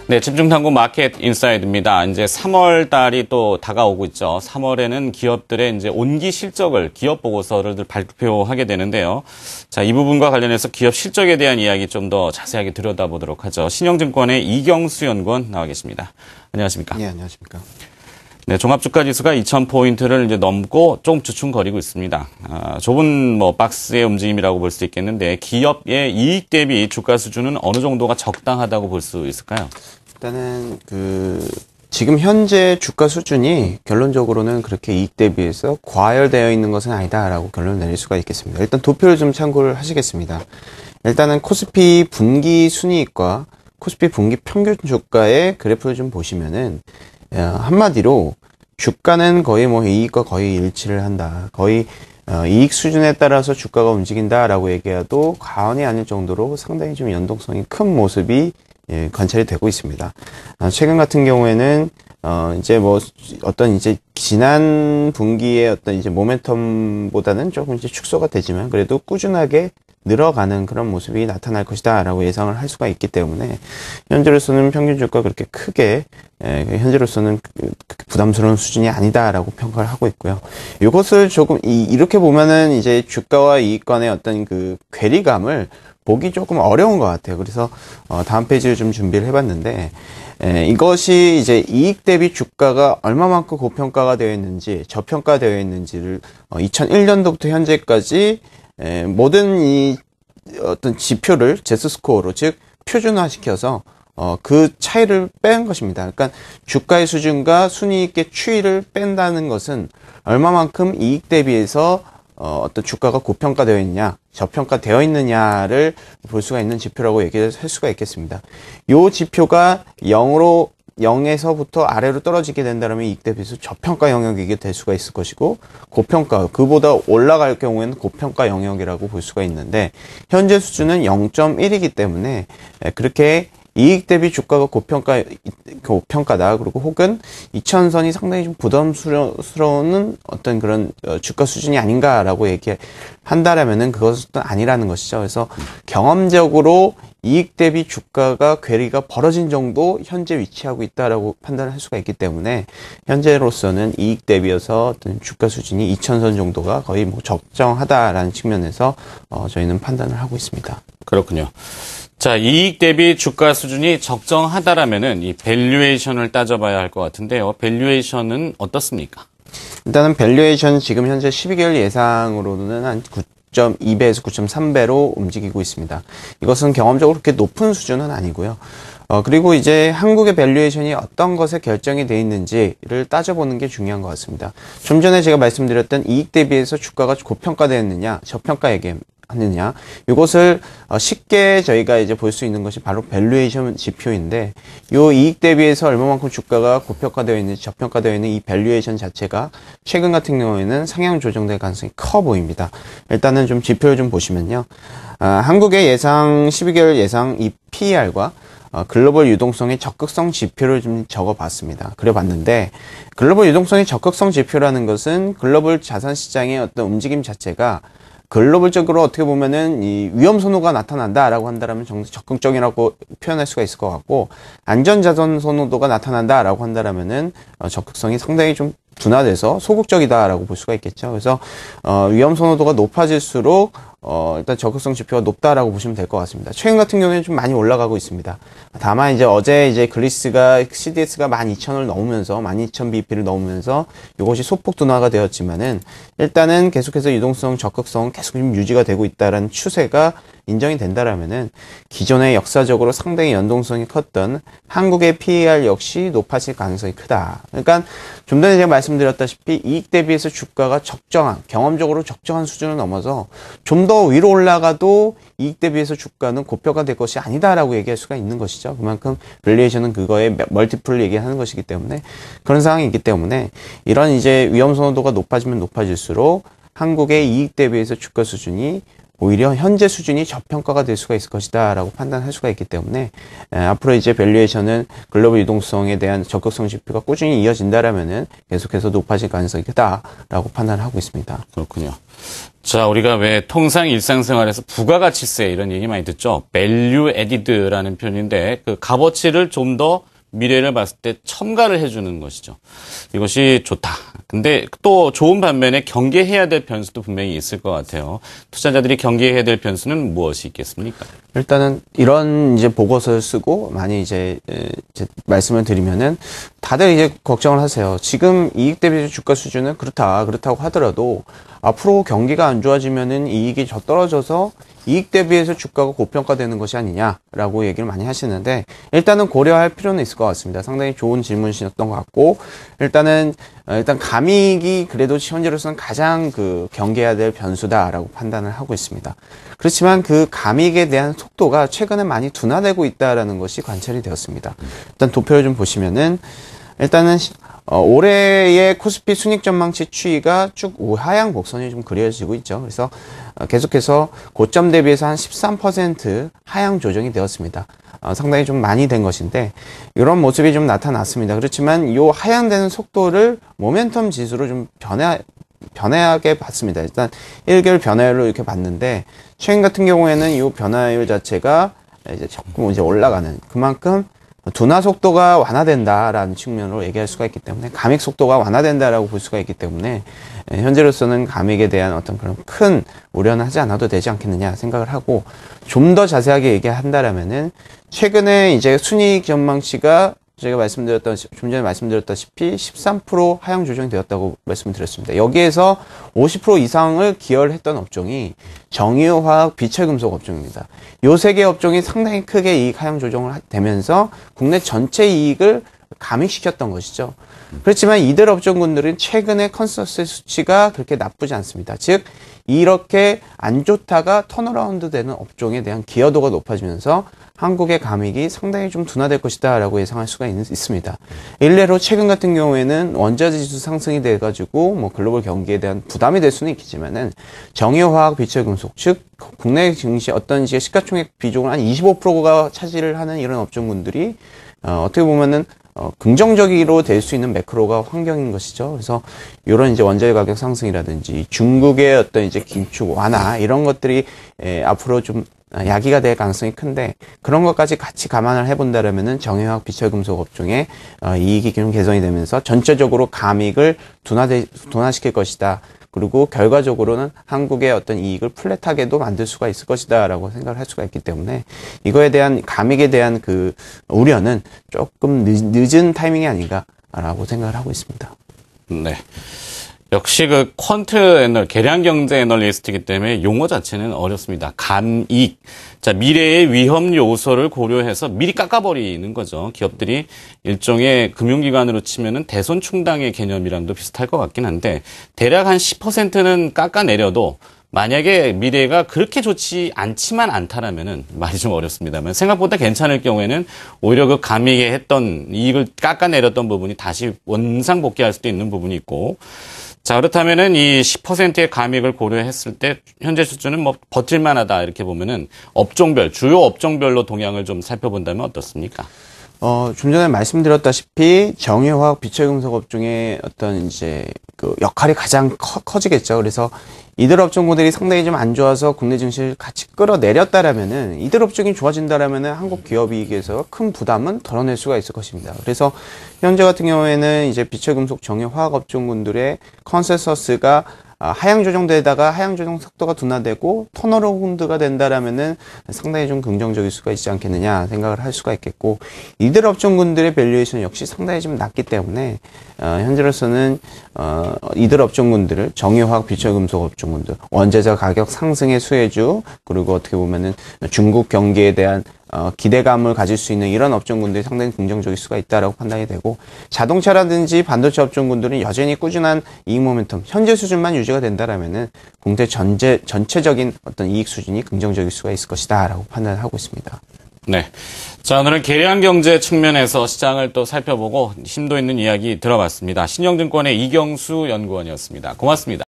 네, 집중탐구 마켓 인사이드입니다. 이제 3월 달이 또 다가오고 있죠. 3월에는 기업들의 이제 온기 실적을 기업 보고서를 발표하게 되는데요. 자, 이 부분과 관련해서 기업 실적에 대한 이야기 좀 더 자세하게 들여다보도록 하죠. 신영증권의 이경수 연구원 나와 계십니다. 안녕하십니까? 네, 안녕하십니까? 네, 종합주가지수가 2,000포인트를 이제 넘고 좀 주춤거리고 있습니다. 좁은 박스의 움직임이라고 볼 수 있겠는데 기업의 이익 대비 주가 수준은 어느 정도가 적당하다고 볼 수 있을까요? 일단은 지금 현재 주가 수준이 결론적으로는 그렇게 이익 대비해서 과열되어 있는 것은 아니다라고 결론을 내릴 수가 있겠습니다. 일단 도표를 좀 참고를 하시겠습니다. 일단은 코스피 분기 순이익과 코스피 분기 평균 주가의 그래프를 좀 보시면은 한마디로 주가는 거의 이익과 거의 일치를 한다. 거의 이익 수준에 따라서 주가가 움직인다라고 얘기해도 과언이 아닐 정도로 상당히 좀 연동성이 큰 모습이 관찰이 되고 있습니다. 최근 같은 경우에는 지난 분기의 모멘텀보다는 조금 축소가 되지만 그래도 꾸준하게 늘어가는 그런 모습이 나타날 것이다 라고 예상을 할 수가 있기 때문에 현재로서는 평균 주가 그렇게 크게 현재로서는 부담스러운 수준이 아니다 라고 평가를 하고 있고요. 이것을 조금 이렇게 보면은 이제 주가와 이익 간의 어떤 괴리감을 보기 조금 어려운 것 같아요. 그래서 다음 페이지를 좀 준비를 해봤는데 이것이 이제 이익 대비 주가가 얼마만큼 고평가가 되어 있는지 저평가되어 있는지를 2001년도부터 현재까지 모든 이 어떤 지표를 제스스코어로 즉 표준화시켜서 그 차이를 뺀 것입니다. 그러니까 주가의 수준과 순이익의 추이를 뺀다는 것은 얼마만큼 이익 대비해서 어떤 주가가 고평가되어 있냐, 저평가되어 있느냐를 볼 수가 있는 지표라고 얘기를 할 수가 있겠습니다. 이 지표가 0에서부터 아래로 떨어지게 된다면 이익 대비해서 저평가 영역이게 될 수가 있을 것이고 고평가, 그보다 올라갈 경우에는 고평가 영역이라고 볼 수가 있는데 현재 수준은 0.1이기 때문에 그렇게 이익 대비 주가가 고평가다. 그리고 혹은 2,000선이 상당히 좀 부담스러운 어떤 그런 주가 수준이 아닌가라고 얘기한다라면은 그것은 아니라는 것이죠. 그래서 경험적으로 이익 대비 주가가 괴리가 벌어진 정도 현재 위치하고 있다라고 판단을 할 수가 있기 때문에 현재로서는 이익 대비여서 어떤 주가 수준이 2,000선 정도가 거의 적정하다라는 측면에서 저희는 판단을 하고 있습니다. 그렇군요. 자, 이익 대비 주가 수준이 적정하다라면은 이 밸류에이션을 따져봐야 할 것 같은데요. 밸류에이션은 어떻습니까? 일단은 밸류에이션 지금 현재 12개월 예상으로는 한 9.2배에서 9.3배로 움직이고 있습니다. 이것은 경험적으로 그렇게 높은 수준은 아니고요. 그리고 이제 한국의 밸류에이션이 어떤 것에 결정이 되어 있는지를 따져보는 게 중요한 것 같습니다. 좀 전에 제가 말씀드렸던 이익 대비해서 주가가 고평가되었느냐, 저평가하느냐, 이것을 쉽게 저희가 이제 볼 수 있는 것이 바로 밸류에이션 지표인데, 요 이익 대비해서 얼마만큼 주가가 고평가되어 있는지 저평가되어 있는 이 밸류에이션 자체가 최근 같은 경우에는 상향 조정될 가능성이 커 보입니다. 일단은 좀 지표를 좀 보시면요. 한국의 예상 12개월 예상 이 PER과 글로벌 유동성의 적극성 지표를 좀 적어봤습니다. 그려봤는데 글로벌 유동성의 적극성 지표라는 것은 글로벌 자산 시장의 어떤 움직임 자체가 글로벌적으로 어떻게 보면은 이 위험 선호가 나타난다라고 한다면 적극적이라고 표현할 수가 있을 것 같고, 안전자산 선호도가 나타난다라고 한다면은 적극성이 상당히 좀 둔화돼서 소극적이다라고 볼 수가 있겠죠. 그래서 위험 선호도가 높아질수록 일단 적극성 지표가 높다라고 보시면 될 것 같습니다. 최근 같은 경우에는 좀 많이 올라가고 있습니다. 다만 어제 글리스가 CDS가 12,000을 넘으면서 12,000bp를 넘으면서 이것이 소폭 둔화가 되었지만은 일단은 계속해서 유동성 적극성 계속 좀 유지가 되고 있다라는 추세가 인정이 된다라면은 기존에 역사적으로 상당히 연동성이 컸던 한국의 PER 역시 높아질 가능성이 크다. 그러니까 좀 전에 제가 말씀드렸다시피 이익 대비해서 주가가 경험적으로 적정한 수준을 넘어서 좀 더 위로 올라가도 이익 대비해서 주가는 고평가 될 것이 아니다라고 얘기할 수가 있는 것이죠. 그만큼 밸류에이션은 그거의 멀티플을 얘기하는 것이기 때문에 그런 상황이 있기 때문에 이런 이제 위험 선호도가 높아지면 높아질수록 한국의 이익 대비해서 주가 수준이 오히려 현재 수준이 저평가가 될 수가 있을 것이다라고 판단할 수가 있기 때문에 앞으로 이제 밸류에이션은 글로벌 유동성에 대한 적극성 지표가 꾸준히 이어진다라면은 계속해서 높아질 가능성이 크다라고 판단을 하고 있습니다. 그렇군요. 자, 우리가 왜 통상 일상생활에서 부가가치세 이런 얘기 많이 듣죠. value added라는 표현인데 그 값어치를 좀 더 미래를 봤을 때 첨가를 해주는 것이죠. 이것이 좋다. 근데 또 좋은 반면에 경계해야 될 변수도 분명히 있을 것 같아요. 투자자들이 경계해야 될 변수는 무엇이 있겠습니까? 일단은 이런 이제 보고서를 쓰고 많이 이제 말씀을 드리면은 다들 이제 걱정을 하세요. 지금 이익 대비 주가 수준은 그렇다고 하더라도 앞으로 경기가 안 좋아지면은 이익이 더 떨어져서 이익 대비해서 주가가 고평가되는 것이 아니냐라고 얘기를 많이 하시는데 일단은 고려할 필요는 있을 것 같습니다. 상당히 좋은 질문이셨던 것 같고 일단 감익이 그래도 현재로서는 가장 경계해야 될 변수다라고 판단을 하고 있습니다. 그렇지만 그 감익에 대한 속도가 최근에 많이 둔화되고 있다라는 것이 관찰이 되었습니다. 일단 도표를 좀 보시면은 일단은 올해의 코스피 순익 전망치 추이가 쭉 우하향 곡선이 좀 그려지고 있죠. 그래서 계속해서 고점 대비해서 한 13% 하향 조정이 되었습니다. 상당히 좀 많이 된 것인데 이런 모습이 좀 나타났습니다. 그렇지만 이 하향되는 속도를 모멘텀 지수로 좀 변화하게 봤습니다. 일단 1개월 변화율로 이렇게 봤는데 최근 같은 경우에는 이 변화율 자체가 이제 조금 이제 올라가는 그만큼 둔화 속도가 완화된다라는 측면으로 얘기할 수가 있기 때문에 감익 속도가 완화된다라고 볼 수가 있기 때문에 현재로서는 감익에 대한 어떤 그런 큰 우려는 하지 않아도 되지 않겠느냐 생각을 하고 좀 더 자세하게 얘기한다라면은 최근에 이제 순이익 전망치가 제가 좀 전에 말씀드렸다시피 13% 하향 조정이 되었다고 말씀드렸습니다. 여기에서 50% 이상을 기여를 했던 업종이 정유화학, 비철금속 업종입니다. 요 세 개 업종이 상당히 크게 이익 하향 조정을 되면서 국내 전체 이익을 감익시켰던 것이죠. 그렇지만 이들 업종군들은 최근에 컨센서스 수치가 그렇게 나쁘지 않습니다. 즉 이렇게 안 좋다가 턴어라운드 되는 업종에 대한 기여도가 높아지면서 한국의 감익이 상당히 좀 둔화될 것이다 라고 예상할 수가 있습니다. 일례로 최근 같은 경우에는 원자재 지수 상승이 돼가지고 뭐 글로벌 경기에 대한 부담이 될 수는 있겠지만은 정유화학, 비철금속 즉 국내 증시 어떤 시가총액 비중을 한 25%가 차지를 하는 이런 업종군들이 어떻게 보면은 긍정적으로 될 수 있는 매크로가 환경인 것이죠. 그래서 이런 이제 원자재 가격 상승이라든지 중국의 어떤 이제 긴축 완화 이런 것들이 앞으로 좀 야기가 될 가능성이 큰데 그런 것까지 같이 감안을 해본다면은 정유화학, 비철금속 업종의 이익이 좀 개선이 되면서 전체적으로 감익을 둔화시킬 것이다. 그리고 결과적으로는 한국의 어떤 이익을 플랫하게도 만들 수가 있을 것이다라고 생각을 할 수가 있기 때문에 이거에 대한 감익에 대한 그 우려는 조금 늦은 타이밍이 아닌가라고 생각을 하고 있습니다. 네. 역시 계량 경제 애널리스트이기 때문에 용어 자체는 어렵습니다. 감익. 자, 미래의 위험 요소를 고려해서 미리 깎아버리는 거죠. 기업들이 일종의 금융기관으로 치면은 대손 충당의 개념이랑도 비슷할 것 같긴 한데, 대략 한 10%는 깎아내려도 만약에 미래가 그렇게 좋지 않다라면은 말이 좀 어렵습니다만 생각보다 괜찮을 경우에는 오히려 그 감익에 했던 이익을 깎아내렸던 부분이 다시 원상복귀할 수도 있는 부분이 있고 자, 그렇다면은 이 10%의 감익을 고려했을 때 현재 수준은 뭐 버틸만하다 이렇게 보면은 주요 업종별로 동향을 좀 살펴본다면 어떻습니까? 좀 전에 말씀드렸다시피 정유화학, 비철금속 업종의 어떤 이제 그 역할이 가장 커지겠죠. 그래서 이들 업종군들이 상당히 좀 안 좋아서 국내 증시를 같이 끌어내렸다라면은 이들 업종이 좋아진다라면은 한국 기업이익에서 큰 부담은 덜어낼 수가 있을 것입니다. 그래서 현재 같은 경우에는 이제 비철금속, 정유화학 업종군들의 컨센서스가 하향 조정되다가 하향 조정 속도가 둔화되고 턴어라운드가 된다라면은 상당히 좀 긍정적일 수가 있지 않겠느냐 생각을 할 수가 있겠고 이들 업종군들의 밸류에이션 역시 상당히 좀 낮기 때문에 현재로서는 이들 업종군들을 정유화학, 비철금속 업종군들 원자재 가격 상승의 수혜주 그리고 어떻게 보면은 중국 경기에 대한 기대감을 가질 수 있는 이런 업종군들이 상당히 긍정적일 수가 있다라고 판단이 되고 자동차라든지 반도체 업종군들은 여전히 꾸준한 이익 모멘텀 현재 수준만 유지가 된다라면은 국내 전체적인 어떤 이익 수준이 긍정적일 수가 있을 것이다라고 판단을 하고 있습니다. 네. 자, 오늘은 계량 경제 측면에서 시장을 또 살펴보고 심도 있는 이야기 들어봤습니다. 신영증권의 이경수 연구원이었습니다. 고맙습니다.